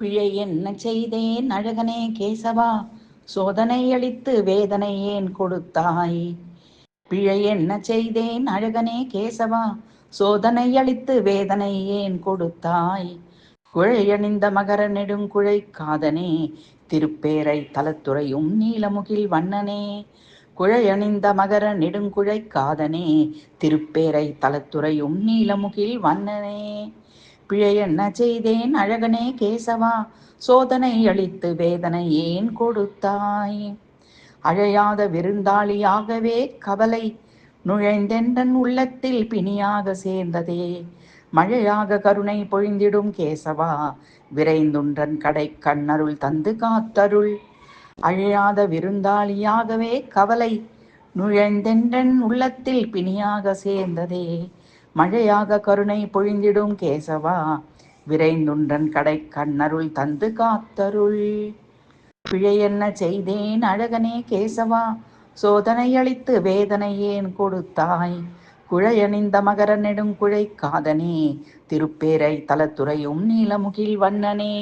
பிழை என்ன செய்தேன் அழகனே கேசவா, சோதனை அளித்து வேதனை ஏன் கொடுத்தாய்? பிழை என்ன செய்தேன் அழகனே கேசவா, சோதனை அளித்து வேதனை ஏன் கொடுத்தாய்? குழையணிந்த மகர நெடுங்குழை காதனே, திருப்பேரை தலத்துறையும் நீலமுகில் வண்ணனே. குழையணிந்த மகர நெடுங்குழை காதனே, திருப்பேரை தலத்துறையும் நீலமுகில் வண்ணனே. பிழை என்ன செய்தேன் அழகனே கேசவா, சோதனை அளித்து வேதனை ஏன் கொடுத்தாய்? அழையாத விருந்தாளியாகவே கவலை நுழைந்தென்றன் உள்ளத்தில் பிணியாக சேர்ந்ததே. மழையாக கருணை பொழிந்திடும் கேசவா, விரைந்துன்றன் கடை கண்ணருள் தந்து காத்தருள். அழையாத விருந்தாளியாகவே கவலை நுழைந்தென்றன் உள்ளத்தில் பிணியாக சேர்ந்ததே. மழையாக கருணை பொழிந்திடும் கேசவா, விரைந்துன்றன் கடை கண்ணருள் தந்து காத்தருள். பிழை என்ன செய்தேன் அழகனே கேசவா, சோதனை அளித்து வேதனை ஏன் கொடுத்தாய்? குழையணிந்த மகர நெடுங்குழை காதனே, திருப்பேரை தலத்துறையும் நீலமுகில் வண்ணனே.